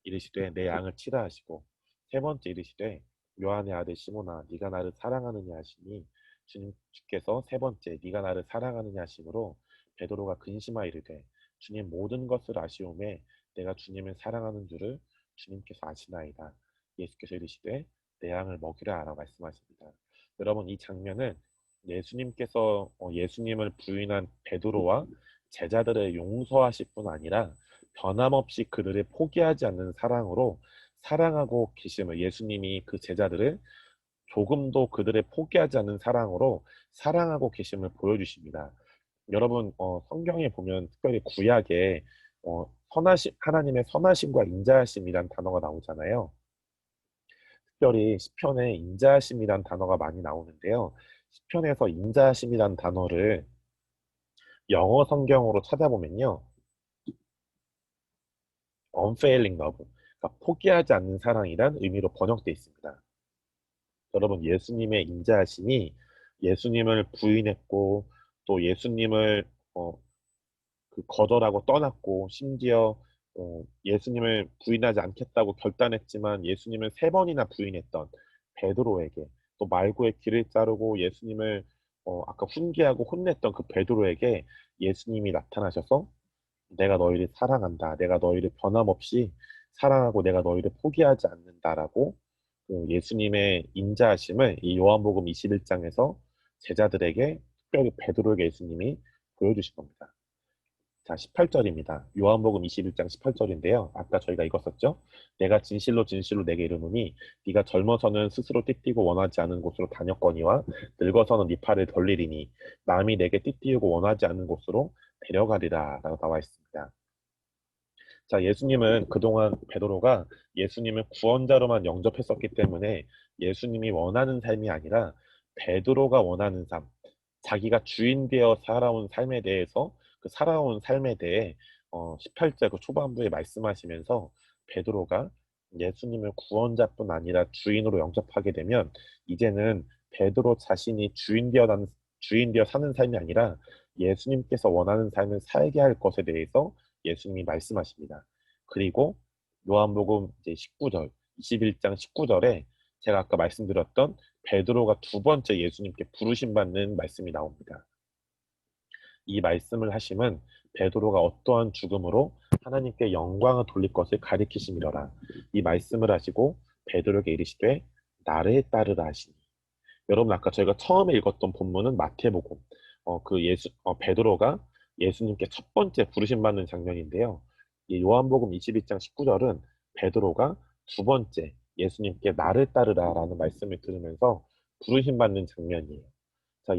[SPEAKER 1] 이르시되 내 양을 치라 하시고 세 번째 이르시되 요한의 아들 시몬아 네가 나를 사랑하느냐 하시니 주께서 세 번째 네가 나를 사랑하느냐 하심으로 베드로가 근심하여 이르되 주님 모든 것을 아시오매 내가 주님을 사랑하는 줄을 주님께서 아시나이다. 예수께서 이르시되 내 양을 먹이라 라고 말씀하십니다. 여러분 이 장면은 예수님께서 예수님을 부인한 베드로와 제자들을 용서하실 뿐 아니라 변함없이 그들을 포기하지 않는 사랑으로 사랑하고 계심을 예수님이 그 제자들을 조금도 그들을 포기하지 않는 사랑으로 사랑하고 계심을 보여주십니다. 여러분 성경에 보면 특별히 구약에 선하심 하나님의 선하심과 인자하심이란 단어가 나오잖아요. 특별히 시편에 인자하심이란 단어가 많이 나오는데요. 시편에서 인자하심이란 단어를 영어 성경으로 찾아보면요. unfailing love, 그러니까 포기하지 않는 사랑이란 의미로 번역되어 있습니다. 여러분 예수님의 인자하심이 예수님을 부인했고 또 예수님을 어, 거절하고 떠났고 심지어 예수님을 부인하지 않겠다고 결단했지만 예수님을 세 번이나 부인했던 베드로에게 또 말고의 길을 자르고 예수님을 아까 훈계하고 혼냈던 그 베드로에게 예수님이 나타나셔서 내가 너희를 사랑한다. 내가 너희를 변함없이 사랑하고 내가 너희를 포기하지 않는다라고 그 예수님의 인자하심을 이 요한복음 21장에서 제자들에게 특별히 베드로에게 예수님이 보여주신 겁니다. 자, 18절입니다. 요한복음 21장 18절인데요. 아까 저희가 읽었었죠? 내가 진실로 진실로 내게 이르노니 네가 젊어서는 스스로 띠띠고 원하지 않은 곳으로 다녔거니와 늙어서는 네 팔을 벌리리니 남이 내게 띠띠우고 원하지 않는 곳으로 데려가리라 라고 나와 있습니다. 자, 예수님은 그동안 베드로가 예수님을 구원자로만 영접했었기 때문에 예수님이 원하는 삶이 아니라 베드로가 원하는 삶, 자기가 주인 되어 살아온 삶에 대해서 그 살아온 삶에 대해 18절 그 초반부에 말씀하시면서 베드로가 예수님을 구원자뿐 아니라 주인으로 영접하게 되면 이제는 베드로 자신이 주인 되어 사는 삶이 아니라 예수님께서 원하는 삶을 살게 할 것에 대해서 예수님이 말씀하십니다. 그리고 요한복음 이제 19절, 21장 19절에 제가 아까 말씀드렸던 베드로가 두 번째 예수님께 부르심 받는 말씀이 나옵니다. 이 말씀을 하심은 베드로가 어떠한 죽음으로 하나님께 영광을 돌릴 것을 가리키심이러라. 이 말씀을 하시고 베드로에게 이르시되 나를 따르라 하시니. 여러분 아까 저희가 처음에 읽었던 본문은 마태복음. 베드로가 예수님께 첫 번째 부르심 받는 장면인데요. 이 요한복음 22장 19절은 베드로가 두 번째 예수님께 나를 따르라라는 말씀을 들으면서 부르심 받는 장면이에요. 자,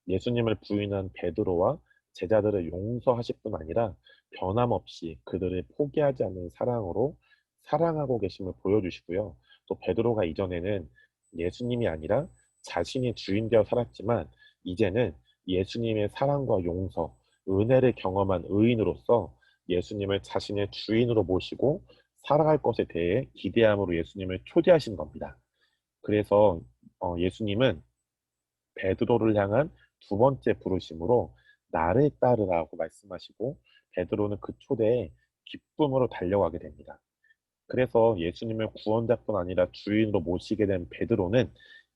[SPEAKER 1] 예수님을 부인한 베드로와 제자들을 용서하실 뿐 아니라 변함없이 그들을 포기하지 않는 사랑으로 사랑하고 계심을 보여주시고요. 또 베드로가 이전에는 예수님이 아니라 자신이 주인 되어 살았지만 이제는 예수님의 사랑과 용서, 은혜를 경험한 의인으로서 예수님을 자신의 주인으로 모시고 살아갈 것에 대해 기대함으로 예수님을 초대하신 겁니다. 그래서 예수님은 베드로를 향한 두 번째 부르심으로 나를 따르라고 말씀하시고 베드로는 그 초대에 기쁨으로 달려가게 됩니다. 그래서 예수님을 구원자뿐 아니라 주인으로 모시게 된 베드로는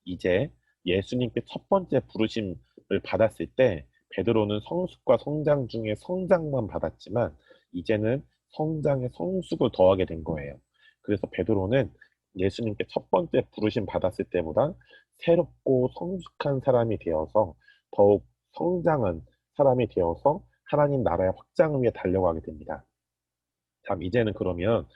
[SPEAKER 1] 이제 예수님께 첫 번째 부르심을 받았을 때 베드로는 성숙과 성장 중에 성장만 받았지만 이제는 성장에 성숙을 더하게 된 거예요. 그래서 베드로는 예수님께 첫 번째 부르심 받았을 때보다 새롭고 성숙한 사람이 되어서 더욱 성장한 사람이 되어서 하나님 나라의 확장을 위해 달려가게 됩니다. 참 이제는 그러면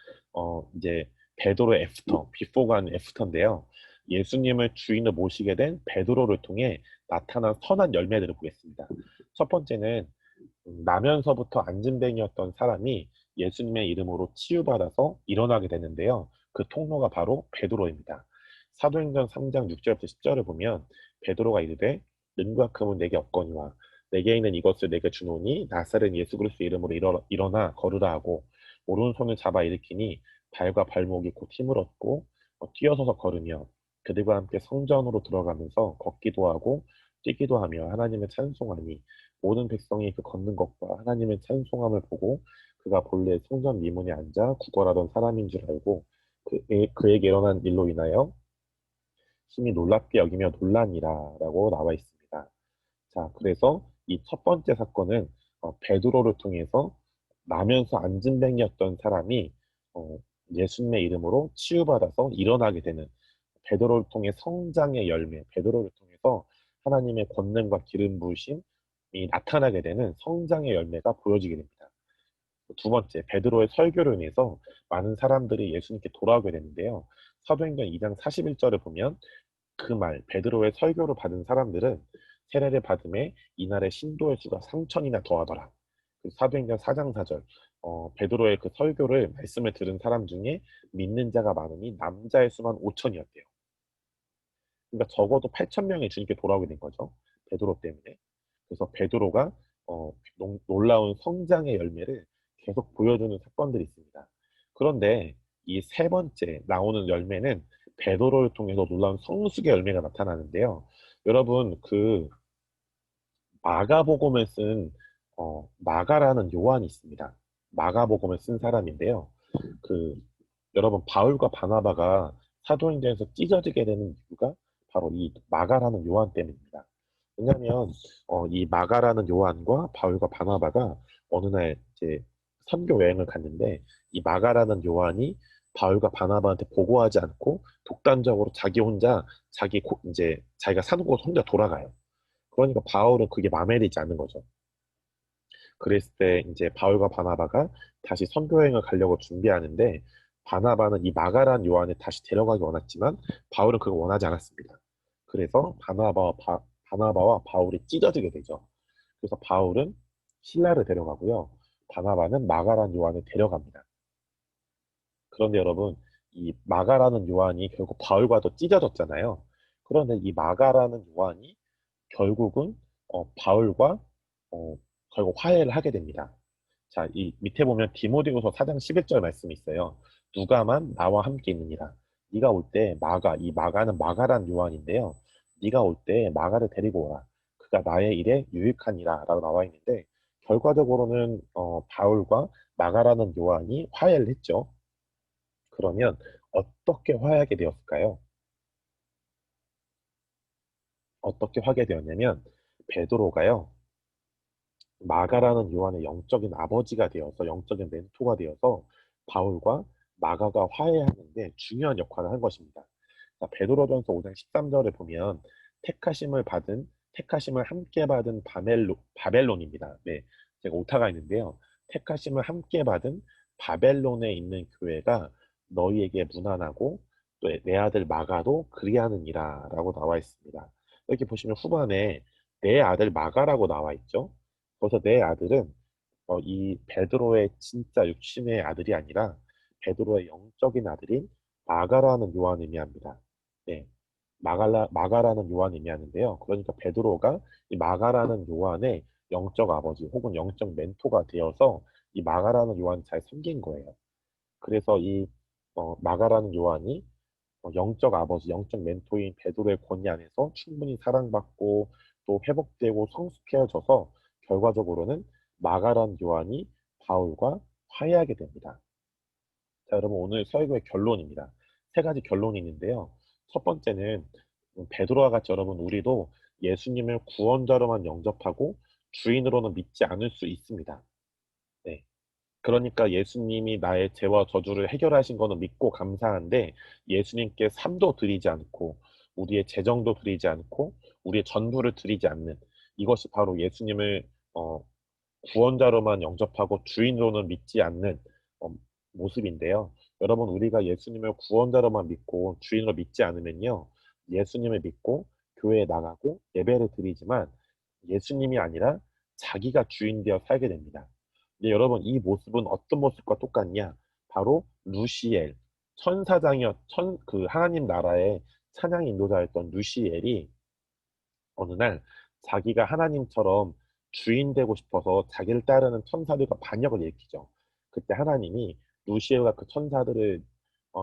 [SPEAKER 1] 이제 베드로의 애프터, 비포가 아닌 애프터인데요. 예수님을 주인으로 모시게 된 베드로를 통해 나타난 선한 열매들을 보겠습니다. 첫 번째는 나면서부터 안진뱅이였던 사람이 예수님의 이름으로 치유받아서 일어나게 되는데요. 그 통로가 바로 베드로입니다. 사도행전 3장 6절부터 10절을 보면 베드로가 이르되 능과 금은 내게 없거니와 내게 있는 이것을 내게 주노니 나사렛 예수 그리스도 이름으로 일어나 걸으라 하고 오른손을 잡아 일으키니 발과 발목이 곧 힘을 얻고 뛰어서서 걸으며 그들과 함께 성전으로 들어가면서 걷기도 하고 뛰기도 하며 하나님을 찬송하니 모든 백성이 그 걷는 것과 하나님의 찬송함을 보고 그가 본래 성전 미문에 앉아 구걸하던 사람인 줄 알고 그에게 일어난 일로 인하여 심히 놀랍게 여기며 논란이라라고 나와 있습니다. 자, 그래서 이 첫 번째 사건은 베드로를 통해서 나면서 안진뱅이였던 사람이 어, 예수님의 이름으로 치유받아서 일어나게 되는 베드로를 통해 성장의 열매, 베드로를 통해서 하나님의 권능과 기름 부으심이 나타나게 되는 성장의 열매가 보여지게 됩니다. 두 번째, 베드로의 설교로 인해서 많은 사람들이 예수님께 돌아오게 되는데요. 사도행전 2장 41절을 보면 그 말, 베드로의 설교를 받은 사람들은 세례를 받음에 이날의 신도의 수가 3천이나 더하더라. 사도행전 4장 4절, 베드로의 그 설교를 말씀을 들은 사람 중에 믿는 자가 많으니 남자의 수만 5천이었대요. 그러니까 적어도 8천 명이 주님께 돌아오게 된 거죠. 베드로 때문에. 그래서 베드로가 놀라운 성장의 열매를 계속 보여주는 사건들이 있습니다. 그런데 이 세 번째 나오는 열매는 베드로를 통해서 놀라운 성숙의 열매가 나타나는데요. 여러분 그 마가복음을 쓴 마가라는 요한이 있습니다. 마가복음을 쓴 사람인데요. 그 여러분 바울과 바나바가 사도행전에서 찢어지게 되는 이유가 바로 이 마가라는 요한 때문입니다. 왜냐하면 이 마가라는 요한과 바울과 바나바가 어느 날 이제 선교 여행을 갔는데 이 마가라는 요한이 바울과 바나바한테 보고하지 않고 독단적으로 자기 혼자 이제 자기가 사는 곳 혼자 돌아가요. 그러니까 바울은 그게 마음에 들지 않는 거죠. 그랬을 때 이제 바울과 바나바가 다시 선교 여행을 가려고 준비하는데 바나바는 이 마가란 요한을 다시 데려가기 원했지만 바울은 그걸 원하지 않았습니다. 그래서 바나바와 바울이 찢어지게 되죠. 그래서 바울은 신라를 데려가고요. 바나바는 마가란 요한을 데려갑니다. 그런데 여러분, 이 마가라는 요한이 결국 바울과도 찢어졌잖아요. 그런데 이 마가라는 요한이 결국은 바울과 어, 결국 화해를 하게 됩니다. 자, 이 밑에 보면 디모데후서 4장 11절 말씀이 있어요. 누가만 나와 함께 있느니라. 네가 올 때 이 마가는 마가란 요한인데요. 네가 올 때 마가를 데리고 오라. 그가 나의 일에 유익하니라라고 나와 있는데 결과적으로는 바울과 마가라는 요한이 화해를 했죠. 그러면 어떻게 화해하게 되었을까요? 어떻게 하게 되었냐면 베드로가요. 마가라는 요한의 영적인 아버지가 되어서 영적인 멘토가 되어서 바울과 마가가 화해하는데 중요한 역할을 한 것입니다. 자, 베드로전서 5장 13절을 보면 택하심을 함께 받은 바벨론입니다. 네, 제가 오타가 있는데요. 택하심을 함께 받은 바벨론에 있는 교회가 너희에게 문안하고 또 내 아들 마가도 그리하느니라라고 나와 있습니다. 이렇게 보시면 후반에 내 아들 마가라고 나와 있죠. 그래서 내 아들은 이 베드로의 진짜 육신의 아들이 아니라 베드로의 영적인 아들인 마가라는 요한을 의미합니다. 네, 마가라는 요한을 의미하는데요. 그러니까 베드로가 이 마가라는 요한의 영적 아버지 혹은 영적 멘토가 되어서 이 마가라는 요한을 잘 섬긴 거예요. 그래서 이 마가라는 요한이 영적 아버지, 영적 멘토인 베드로의 권위 안에서 충분히 사랑받고 또 회복되고 성숙해져서 결과적으로는 마가란 요한이 바울과 화해하게 됩니다. 자, 여러분 오늘 설교의 결론입니다. 세 가지 결론이 있는데요. 첫 번째는 베드로와 같이 여러분 우리도 예수님을 구원자로만 영접하고 주인으로는 믿지 않을 수 있습니다. 네. 그러니까 예수님이 나의 죄와 저주를 해결하신 거는 믿고 감사한데 예수님께 삶도 드리지 않고 우리의 재정도 드리지 않고 우리의 전부를 드리지 않는 이것이 바로 예수님을 어, 구원자로만 영접하고 주인으로는 믿지 않는 어, 모습인데요. 여러분 우리가 예수님을 구원자로만 믿고 주인으로 믿지 않으면요. 예수님을 믿고 교회에 나가고 예배를 드리지만 예수님이 아니라 자기가 주인 되어 살게 됩니다. 근데 여러분 이 모습은 어떤 모습과 똑같냐? 바로 루시엘 그 하나님 나라의 찬양 인도자였던 루시엘이 어느 날 자기가 하나님처럼 주인 되고 싶어서 자기를 따르는 천사들과 반역을 일으키죠. 그때 하나님이 루시엘과 그 천사들을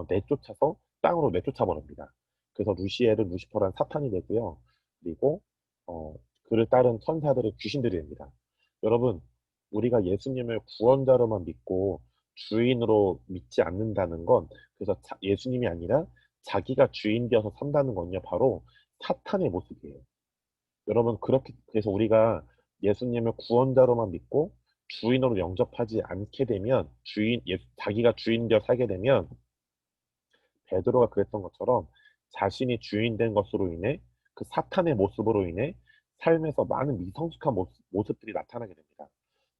[SPEAKER 1] 내쫓아서 땅으로 내쫓아 버립니다. 그래서 루시엘은 루시퍼라는 사탄이 되고요. 그리고 그를 따른 천사들은 귀신들이 됩니다. 여러분, 우리가 예수님을 구원자로만 믿고 주인으로 믿지 않는다는 건, 그래서 예수님이 아니라 자기가 주인 되어서 산다는 건요, 바로 사탄의 모습이에요. 여러분, 그렇게 그래서 우리가 예수님을 구원자로만 믿고 주인으로 영접하지 않게 되면, 자기가 주인 되어 살게 되면 베드로가 그랬던 것처럼 자신이 주인 된 것으로 인해, 그 사탄의 모습으로 인해 삶에서 많은 미성숙한 모습들이 나타나게 됩니다.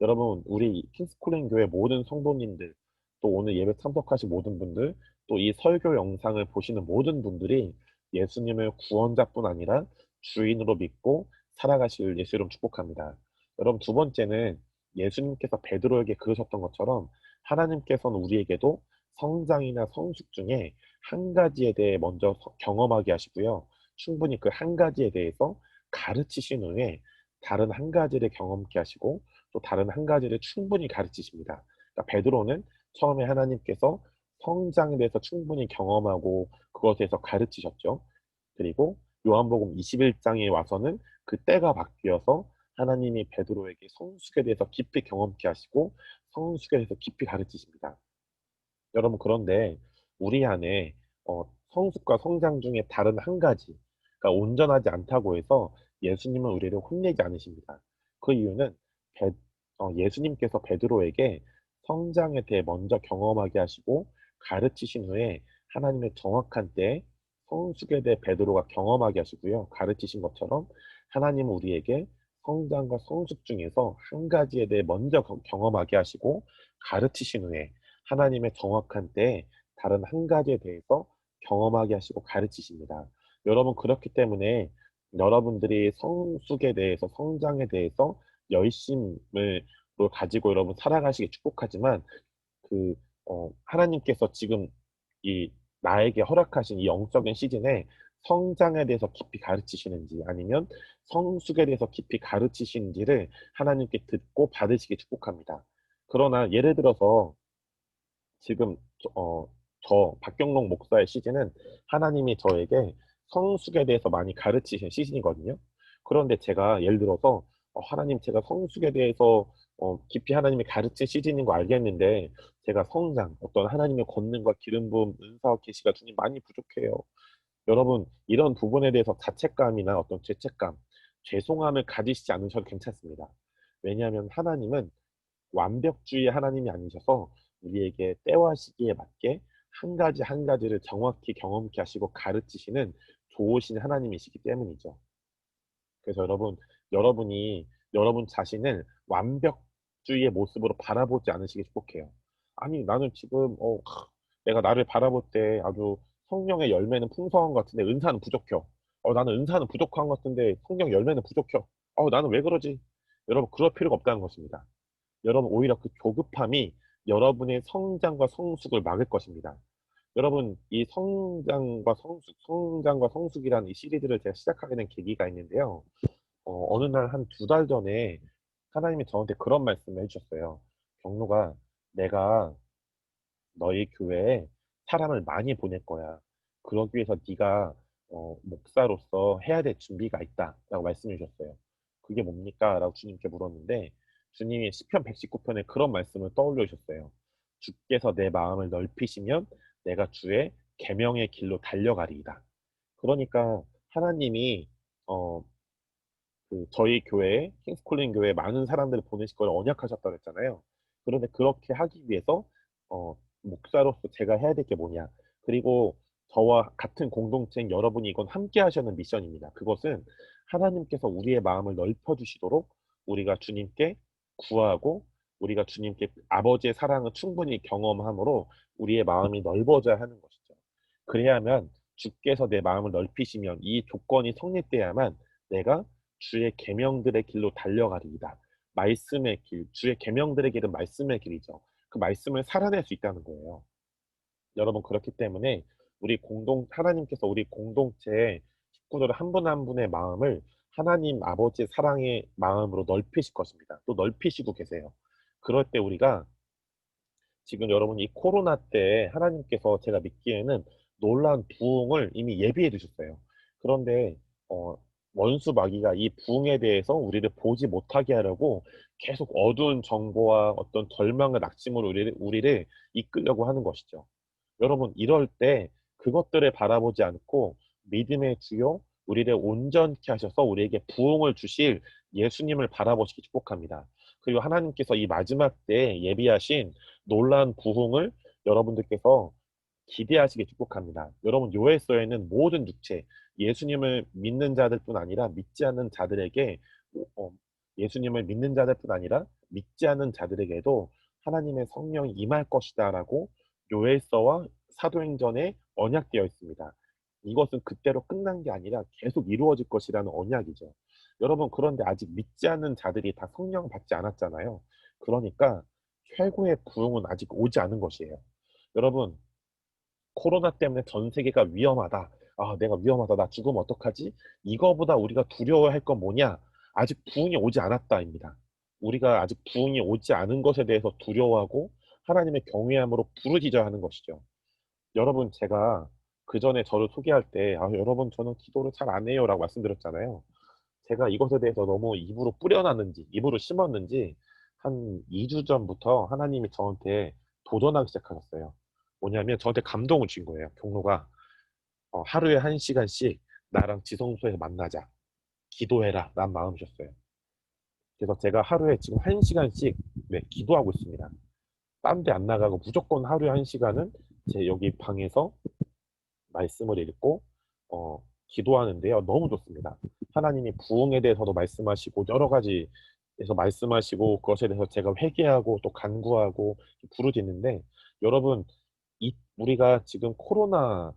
[SPEAKER 1] 여러분, 우리 킹스콜린 교회 모든 성도님들, 또 오늘 예배 참석하신 모든 분들, 또 이 설교 영상을 보시는 모든 분들이 예수님을 구원자뿐 아니라 주인으로 믿고 살아가실 예수 이름 축복합니다. 여러분, 두 번째는 예수님께서 베드로에게 그러셨던 것처럼 하나님께서는 우리에게도 성장이나 성숙 중에 한 가지에 대해 먼저 경험하게 하시고요. 충분히 그 한 가지에 대해서 가르치신 후에 다른 한 가지를 경험케 하시고, 또 다른 한 가지를 충분히 가르치십니다. 그러니까 베드로는 처음에 하나님께서 성장에 대해서 충분히 경험하고 그것에 대해서 가르치셨죠. 그리고 요한복음 21장에 와서는 그 때가 바뀌어서 하나님이 베드로에게 성숙에 대해서 깊이 경험케 하시고 성숙에 대해서 깊이 가르치십니다. 여러분, 그런데 우리 안에 성숙과 성장 중에 다른 한 가지, 그러니까 온전하지 않다고 해서 예수님은 우리를 혼내지 않으십니다. 그 이유는 베 예수님께서 베드로에게 성장에 대해 먼저 경험하게 하시고 가르치신 후에 하나님의 정확한 때에 성숙에 대해 베드로가 경험하게 하시고요. 가르치신 것처럼 하나님은 우리에게 성장과 성숙 중에서 한 가지에 대해 먼저 경험하게 하시고 가르치신 후에 하나님의 정확한 때에 다른 한 가지에 대해서 경험하게 하시고 가르치십니다. 여러분, 그렇기 때문에 여러분들이 성숙에 대해서, 성장에 대해서 열심을 가지고 여러분 살아가시기 축복하지만, 그 하나님께서 지금 이 나에게 허락하신 이 영적인 시즌에 성장에 대해서 깊이 가르치시는지, 아니면 성숙에 대해서 깊이 가르치시는지를 하나님께 듣고 받으시기 축복합니다. 그러나 예를 들어서 지금 저 박경록 목사의 시즌은 하나님이 저에게 성숙에 대해서 많이 가르치신 시즌이거든요. 그런데 제가 예를 들어서 하나님, 제가 성숙에 대해서 깊이 하나님이 가르친 시즌인 거 알겠는데 제가 성장, 어떤 하나님의 권능과 기름 부음, 은사와 계시가 주님 많이 부족해요. 여러분, 이런 부분에 대해서 자책감이나 어떤 죄책감, 죄송함을 가지시지 않으셔도 괜찮습니다. 왜냐하면 하나님은 완벽주의 하나님이 아니셔서 우리에게 때와 시기에 맞게 한 가지 한 가지를 정확히 경험케 하시고 가르치시는 좋으신 하나님이시기 때문이죠. 그래서 여러분이 여러분 자신을 완벽주의의 모습으로 바라보지 않으시길 축복해요. 아니, 나는 지금 내가 나를 바라볼 때 아주 성령의 열매는 풍성한 것 같은데 은사는 부족해. 나는 은사는 부족한 것 같은데 성령 열매는 부족해. 나는 왜 그러지? 여러분, 그럴 필요가 없다는 것입니다. 여러분, 오히려 그 조급함이 여러분의 성장과 성숙을 막을 것입니다. 여러분, 이 성장과 성숙이라는 이 시리즈를 제가 시작하게 된 계기가 있는데요. 어느 날 한 두 달 전에 하나님이 저한테 그런 말씀을 해주셨어요. 경로가, 내가 너희 교회에 사람을 많이 보낼 거야. 그러기 위해서 네가 목사로서 해야 될 준비가 있다라고 말씀해 주셨어요. 그게 뭡니까? 라고 주님께 물었는데 주님이 시편 119편에 그런 말씀을 떠올려 주셨어요. 주께서 내 마음을 넓히시면 내가 주의 계명의 길로 달려가리이다. 그러니까 하나님이 어, 저희 교회에, 킹스콜린 교회에 많은 사람들을 보내실 걸 언약하셨다고 했잖아요. 그런데 그렇게 하기 위해서 목사로서 제가 해야 될 게 뭐냐. 그리고 저와 같은 공동체인 여러분이 이건 함께 하시는 미션입니다. 그것은 하나님께서 우리의 마음을 넓혀 주시도록 우리가 주님께 구하고, 우리가 주님께 아버지의 사랑을 충분히 경험함으로 우리의 마음이 넓어져야 하는 것이죠. 그래야만 주께서 내 마음을 넓히시면 이 조건이 성립돼야만 내가 주의 계명들의 길로 달려가리이다. 말씀의 길, 주의 계명들의 길은 말씀의 길이죠. 그 말씀을 살아낼 수 있다는 거예요. 여러분, 그렇기 때문에 하나님께서 우리 공동체의 식구들 한 분 한 분의 마음을 하나님 아버지의 사랑의 마음으로 넓히실 것입니다. 또 넓히시고 계세요. 그럴 때 우리가 지금 여러분 이 코로나 때 하나님께서 제가 믿기에는 놀라운 부흥을 이미 예비해 두셨어요. 그런데 어, 원수 마귀가 이 부흥에 대해서 우리를 보지 못하게 하려고 계속 어두운 정보와 어떤 절망의 낙심으로 우리를 이끌려고 하는 것이죠. 여러분, 이럴 때 그것들을 바라보지 않고 믿음의 주요 우리를 온전케 하셔서 우리에게 부흥을 주실 예수님을 바라보시기 축복합니다. 그리고 하나님께서 이 마지막 때에 예비하신 놀라운 부흥을 여러분들께서 기대하시기 축복합니다. 여러분, 요엘서에는 모든 육체, 예수님을 믿는 자들뿐 아니라 믿지 않는 자들에게 어, 예수님을 믿는 자들뿐 아니라 믿지 않는 자들에게도 하나님의 성령이 임할 것이다라고 요엘서와 사도행전에 언약되어 있습니다. 이것은 그때로 끝난 게 아니라 계속 이루어질 것이라는 언약이죠. 여러분, 그런데 아직 믿지 않는 자들이 다 성령 받지 않았잖아요. 그러니까 최고의 부흥은 아직 오지 않은 것이에요. 여러분, 코로나 때문에 전 세계가 위험하다. 아, 내가 위험하다. 나 죽으면 어떡하지? 이거보다 우리가 두려워할 건 뭐냐? 아직 부흥이 오지 않았다입니다. 우리가 아직 부흥이 오지 않은 것에 대해서 두려워하고 하나님의 경외함으로 부르짖어야 하는 것이죠. 여러분, 제가 그 전에 저를 소개할 때, 아, 여러분, 저는 기도를 잘 안 해요. 라고 말씀드렸잖아요. 제가 이것에 대해서 너무 입으로 뿌려놨는지, 입으로 심었는지, 한 2주 전부터 하나님이 저한테 도전하기 시작하셨어요. 뭐냐면 저한테 감동을 준 거예요. 경로가 하루에 1시간씩 나랑 지성소에서 만나자. 기도해라. 란 마음이셨어요. 그래서 제가 하루에 지금 1시간씩 네, 기도하고 있습니다. 딴 데 안 나가고 무조건 하루에 1시간은 제 여기 방에서 말씀을 읽고 기도하는데요. 너무 좋습니다. 하나님이 부흥에 대해서도 말씀하시고 여러 가지에서 말씀하시고 그것에 대해서 제가 회개하고 또 간구하고 부르짖는데 여러분 우리가 지금 코로나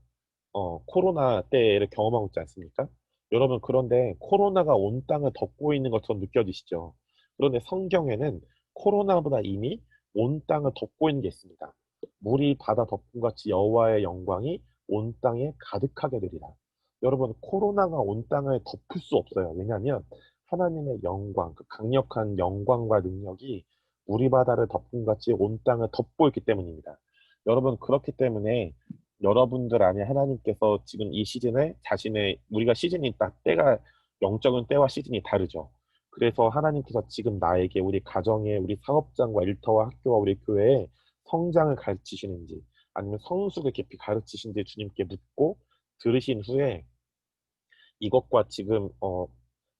[SPEAKER 1] 때를 경험하고 있지 않습니까? 여러분, 그런데 코로나가 온 땅을 덮고 있는 것처럼 느껴지시죠? 그런데 성경에는 코로나보다 이미 온 땅을 덮고 있는 게 있습니다. 물이 바다 덮음 같이 여호와의 영광이 온 땅에 가득하게 되리라. 여러분, 코로나가 온 땅을 덮을 수 없어요. 왜냐하면 하나님의 영광, 그 강력한 영광과 능력이 우리 바다를 덮음 같이 온 땅을 덮고 있기 때문입니다. 여러분, 그렇기 때문에 여러분들 안에 하나님께서 지금 이 시즌에 자신의 우리가 시즌이 딱 때가 영적인 때와 시즌이 다르죠. 그래서 하나님께서 지금 나에게 우리 가정에 우리 사업장과 일터와 학교와 우리 교회에 성장을 가르치시는지 아니면 성숙을 깊이 가르치신지 주님께 묻고 들으신 후에 이것과 지금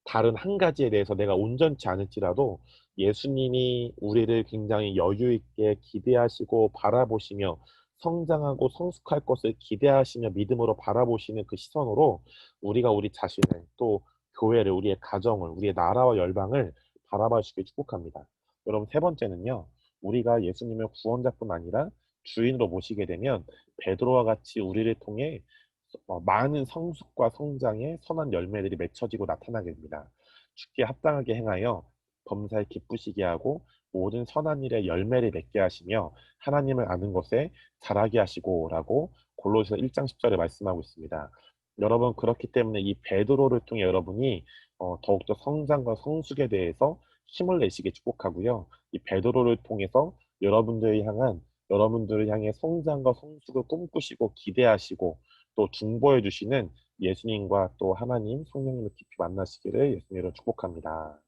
[SPEAKER 1] 다른 한 가지에 대해서 내가 온전치 않을지라도 예수님이 우리를 굉장히 여유 있게 기대하시고 바라보시며 성장하고 성숙할 것을 기대하시며 믿음으로 바라보시는 그 시선으로 우리가 우리 자신을 또 교회를 우리의 가정을 우리의 나라와 열방을 바라봐 주시길 축복합니다. 여러분 세 번째는요. 우리가 예수님을 구원자뿐 아니라 주인으로 모시게 되면 베드로와 같이 우리를 통해 많은 성숙과 성장의 선한 열매들이 맺혀지고 나타나게 됩니다. 주께 합당하게 행하여 범사에 기쁘시게 하고 모든 선한 일에 열매를 맺게 하시며 하나님을 아는 것에 자라게 하시고라고 골로새서 1장 10절에 말씀하고 있습니다. 여러분 그렇기 때문에 이 베드로를 통해 여러분이 더욱더 성장과 성숙에 대해서 힘을 내시게 축복하고요. 이 베드로를 통해서 여러분들을 향해 성장과 성숙을 꿈꾸시고 기대하시고 또 중보해 주시는 예수님과 또 하나님 성령님을 깊이 만나시기를 예수님으로 축복합니다.